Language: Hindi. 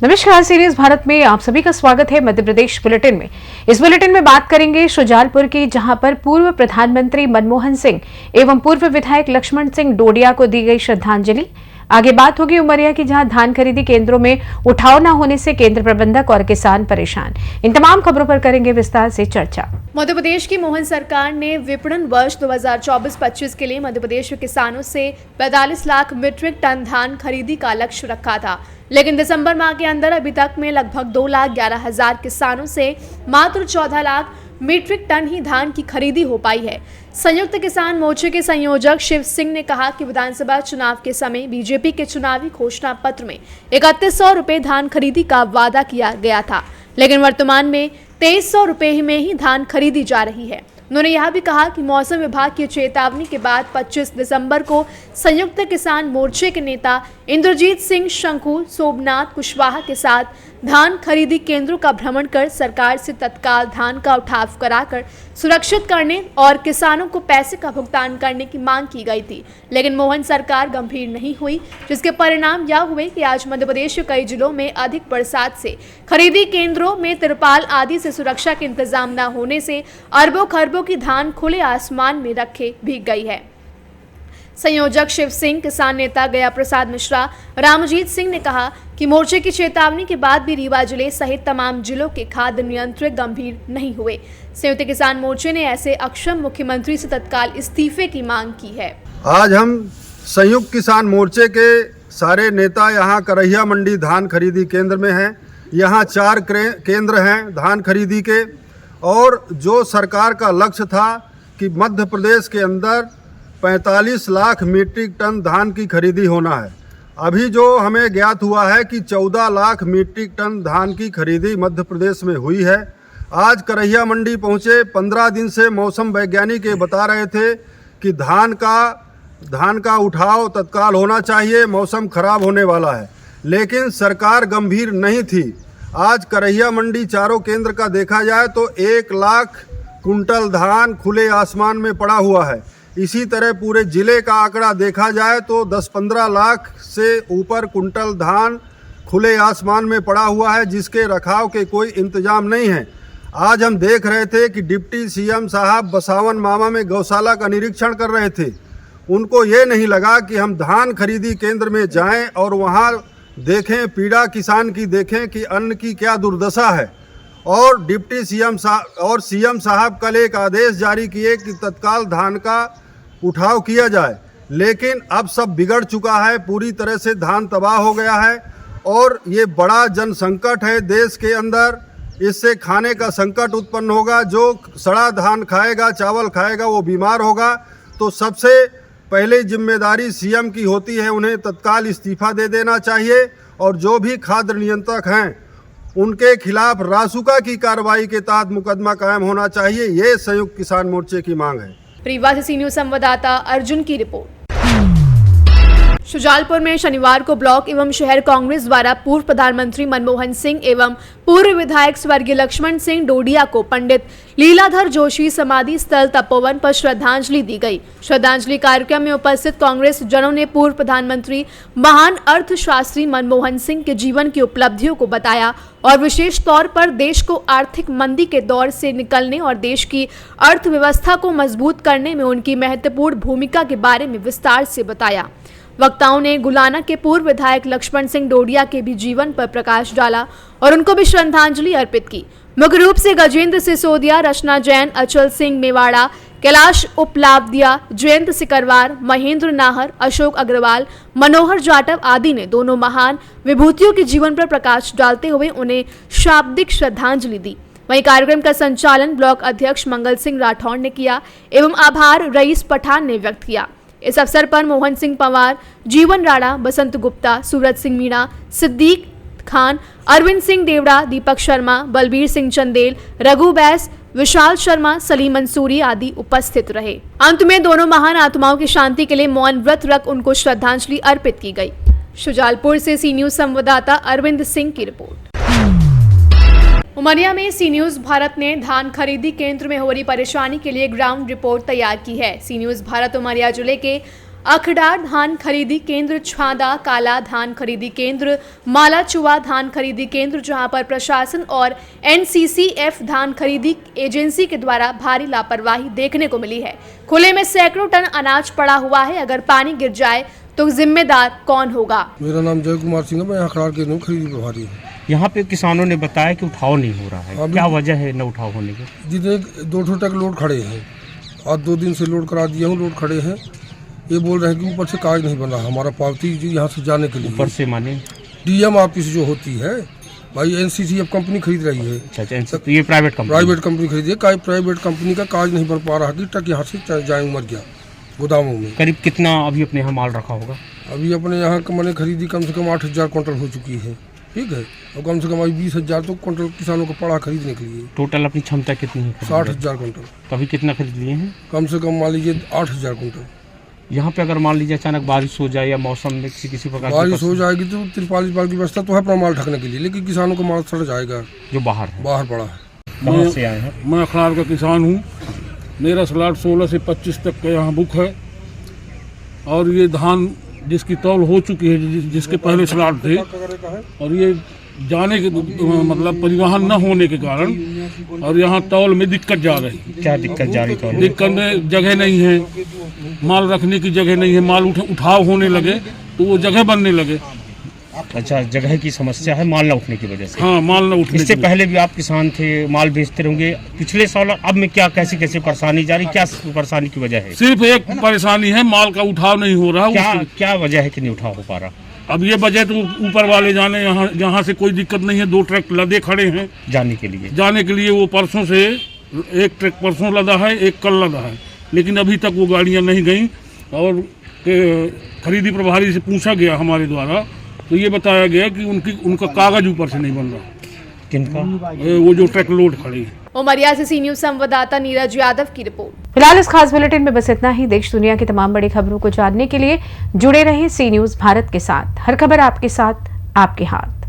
नमस्कार, सीरीज भारत में आप सभी का स्वागत है। मध्य प्रदेश बुलेटिन में इस बुलेटिन में बात करेंगे शुजालपुर की, जहां पर पूर्व प्रधानमंत्री मनमोहन सिंह एवं पूर्व विधायक लक्ष्मण सिंह डोडिया को दी गई श्रद्धांजलि। आगे बात होगी उमरिया की, जहां धान खरीदी केंद्रों में उठाव न होने से केंद्र प्रबंधक और किसान परेशान। इन तमाम खबरों पर करेंगे विस्तार से चर्चा। मध्य प्रदेश की मोहन सरकार ने विपणन वर्ष 2024-25 के लिए मध्य प्रदेश के किसानों से 45 लाख मीट्रिक टन धान खरीदी का लक्ष्य रखा था, लेकिन दिसंबर माह के अंदर अभी तक में लगभग 2,11,000 किसानों से मात्र 14 लाख मीट्रिक टन ही धान की खरीदी हो पाई है। संयुक्त किसान मोर्चे के संयोजक शिव सिंह ने कहा कि विधानसभा चुनाव के समय बीजेपी के चुनावी घोषणा पत्र में 3100 रुपए धान खरीदी का वादा किया गया था, लेकिन वर्तमान में 2300 रुपए में ही धान खरीदी जा रही है। उन्होंने यह भी कहा कि मौसम विभाग की चेतावनी के बाद 25 दिसंबर को संयुक्त किसान मोर्चे के नेता इंद्रजीत सिंह शंकु सोमनाथ कुशवाहा के साथ धान खरीदी केंद्रों का भ्रमण कर सरकार से तत्काल धान का उठाव कराकर सुरक्षित करने और किसानों को पैसे का भुगतान करने की मांग की गई थी, लेकिन मोहन सरकार गंभीर नहीं हुई, जिसके परिणाम यह हुए कि आज मध्य प्रदेश के कई जिलों में अधिक बरसात से खरीदी केंद्रों में तिरपाल आदि से सुरक्षा के इंतजाम न होने से अरबों खरबों की धान खुले आसमान में रखे भीग गई है। संयोजक शिव सिंह, किसान नेता गया प्रसाद मिश्रा, रामजीत सिंह ने कहा कि मोर्चे की चेतावनी के बाद भी रीवा जिले सहित तमाम जिलों के खाद्य नियंत्रक गंभीर नहीं हुए। संयुक्त किसान मोर्चे ने ऐसे अक्षम मुख्यमंत्री से तत्काल इस्तीफे की मांग की है। आज हम संयुक्त किसान मोर्चे के सारे नेता यहाँ करहिया मंडी धान खरीदी केंद्र में हैं। यहाँ 4 केंद्र हैं धान खरीदी के, और जो सरकार का लक्ष्य था कि मध्य प्रदेश के अंदर 45 लाख मीट्रिक टन धान की खरीदी होना है, अभी जो हमें ज्ञात हुआ है कि 14 लाख मीट्रिक टन धान की खरीदी मध्य प्रदेश में हुई है। आज करहिया मंडी पहुँचे, 15 दिन से मौसम वैज्ञानिक ये बता रहे थे कि धान का उठाव तत्काल होना चाहिए, मौसम खराब होने वाला है, लेकिन सरकार गंभीर नहीं थी। आज करहिया मंडी चारों केंद्र का देखा जाए तो 1 लाख कुंटल धान खुले आसमान में पड़ा हुआ है। इसी तरह पूरे ज़िले का आंकड़ा देखा जाए तो 10-15 लाख से ऊपर कुंटल धान खुले आसमान में पड़ा हुआ है, जिसके रखाव के कोई इंतजाम नहीं है। आज हम देख रहे थे कि डिप्टी सीएम साहब बसावन मामा में गौशाला का निरीक्षण कर रहे थे। उनको ये नहीं लगा कि हम धान खरीदी केंद्र में जाएं और वहाँ देखें, पीड़ा किसान की देखें कि अन्न की क्या दुर्दशा है। और डिप्टी सीएम साहब कल एक आदेश जारी किए कि तत्काल धान का उठाव किया जाए, लेकिन अब सब बिगड़ चुका है, पूरी तरह से धान तबाह हो गया है और ये बड़ा जन संकट है देश के अंदर। इससे खाने का संकट उत्पन्न होगा। जो सड़ा धान खाएगा, चावल खाएगा, वो बीमार होगा। तो सबसे पहले जिम्मेदारी सीएम की होती है, उन्हें तत्काल इस्तीफा दे देना चाहिए और जो भी खाद्य नियंत्रक हैं उनके खिलाफ रासुका की कार्रवाई के तहत मुकदमा कायम होना चाहिए। ये संयुक्त किसान मोर्चे की मांग है। रीवा से सी न्यूज संवाददाता अर्जुन की रिपोर्ट। शुजालपुर में शनिवार को ब्लॉक एवं शहर कांग्रेस द्वारा पूर्व प्रधानमंत्री मनमोहन सिंह एवं पूर्व विधायक स्वर्गीय लक्ष्मण सिंह डोडिया को पंडित लीलाधर जोशी समाधि स्थल तपोवन पर श्रद्धांजलि दी गई। श्रद्धांजलि कार्यक्रम में उपस्थित कांग्रेस जनों ने पूर्व प्रधानमंत्री महान अर्थशास्त्री मनमोहन सिंह के जीवन की उपलब्धियों को बताया और विशेष तौर पर देश को आर्थिक मंदी के दौर से निकलने और देश की अर्थव्यवस्था को मजबूत करने में उनकी महत्वपूर्ण भूमिका के बारे में विस्तार से बताया। वक्ताओं ने गुलाना के पूर्व विधायक लक्ष्मण सिंह डोडिया के भी जीवन पर प्रकाश डाला और उनको भी श्रद्धांजलि अर्पित की। मुख्य रूप से गजेंद्र सिसोदिया, रचना जैन, अचल सिंह मेवाड़ा, कैलाश उपलावदिया, जयंत सिकरवार, महेंद्र नाहर, अशोक अग्रवाल, मनोहर जाटव आदि ने दोनों महान विभूतियों के जीवन पर प्रकाश डालते हुए उन्हें शाब्दिक श्रद्धांजलि दी। वहीं कार्यक्रम का संचालन ब्लॉक अध्यक्ष मंगल सिंह राठौड़ ने किया एवं आभार रईस पठान ने व्यक्त किया। इस अवसर पर मोहन सिंह पंवार, जीवन राणा, बसंत गुप्ता, सूरज सिंह मीणा, सिद्दीक खान, अरविंद सिंह देवड़ा, दीपक शर्मा, बलबीर सिंह चंदेल, रघु बैस, विशाल शर्मा, सलीम मंसूरी आदि उपस्थित रहे। अंत में दोनों महान आत्माओं की शांति के लिए मौन व्रत रख उनको श्रद्धांजलि अर्पित की गई। शुजालपुर से सी न्यूज संवाददाता अरविंद सिंह की रिपोर्ट। उमरिया में सी न्यूज भारत ने धान खरीदी केंद्र में हो रही परेशानी के लिए ग्राउंड रिपोर्ट तैयार की है। सी न्यूज भारत उमरिया जिले के अखडार धान खरीदी केंद्र, छांदा काला धान खरीदी केंद्र, मालाचुआ धान खरीदी केंद्र, जहां पर प्रशासन और NCCF धान खरीदी एजेंसी के द्वारा भारी लापरवाही देखने को मिली है। खुले में सैकड़ों टन अनाज पड़ा हुआ है। अगर पानी गिर जाए तो जिम्मेदार कौन होगा? मेरा नाम जय कुमार सिंह है, मैं अखडार के न्यू खरीदी प्रभारी हूँ। यहाँ पे किसानों ने बताया कि उठाव नहीं हो रहा है, क्या वजह है न उठाव होने की? जितने 200 तक लोड खड़े हैं, आज 2 दिन से लोड करा दिया हूँ, लोड खड़े हैं। ये बोल रहे हैं कि ऊपर से कागज नहीं बना हमारा पावती यहाँ से जाने के लिए। ऊपर से माने DM ऑफिस जो होती है भाई, NCCF कंपनी खरीद रही है। अच्छा, तो ये प्राइवेट कंपनी खरीदी है। प्राइवेट कंपनी का कागज नहीं बन पा रहा कि ट्रक यहाँ से जाए मर गया गोदामों में। करीब कितना अभी अपने यहाँ माल रखा होगा? अभी अपने यहाँ मैंने खरीदी कम से कम 8,000 क्विंटल हो चुकी है, ठीक है। और कम से कम अभी 20,000 तो क्विंटल किसानों को पड़ा खरीदने के लिए। टोटल अपनी क्षमता कितनी है? 60,000 क्विंटल। तो अभी कितना खरीद लिए हैं? कम से कम मान लीजिए 8,000 क्विंटल। यहाँ पे अगर मान लीजिए अचानक बारिश हो जाए या मौसम में किसी प्रकार बारिश हो जाएगी तो 43 की व्यवस्था तो है अपना माल ढकने के लिए, लेकिन किसानों को माल सड़ जाएगा जो बाहर पड़ा है। कहाँ से आए हैं? मैं अखडार का किसान हूँ। मेरा स्लॉट 16 से 25 तक का यहाँ बुक है और ये धान जिसकी तौल हो चुकी है, जिसके पहले स्लॉट थे, और ये जाने के मतलब परिवहन न होने के कारण और यहाँ तौल में दिक्कत जा रही। क्या दिक्कत जा रही? तौल दिक्कत में जगह नहीं है, माल रखने की जगह नहीं है। माल उठाव होने लगे तो वो जगह बनने लगे। अच्छा, जगह की समस्या है माल न उठने की वजह से? हाँ, माल न उठने। इससे पहले भी आप किसान थे, माल बेचते होंगे पिछले साल, अब में क्या कैसी परेशानी जा रही? क्या परेशानी की वजह है? सिर्फ एक परेशानी है, माल का उठाव नहीं हो रहा। क्या वजह है कि नहीं उठाव हो पा रहा? अब ये वजह तो ऊपर वाले जाने। यहाँ से कोई दिक्कत नहीं है। 2 ट्रक लदे खड़े हैं जाने के लिए। वो परसों से एक ट्रक परसों लदा है, एक कल लदा है, लेकिन अभी तक वो गाड़ियाँ नहीं गई। और खरीदी प्रभारी से पूछा गया हमारे द्वारा, तो ये बताया गया कि उनका कागज ऊपर से नहीं बन रहा। किनका? वो जो ट्रक लोड खड़ी है। उमरिया से सी न्यूज संवाददाता नीरज यादव की रिपोर्ट। फिलहाल इस खास बुलेटिन में बस इतना ही। देश दुनिया की तमाम बड़ी खबरों को जानने के लिए जुड़े रहें सी न्यूज भारत के साथ। हर खबर आपके साथ, आपके हाथ।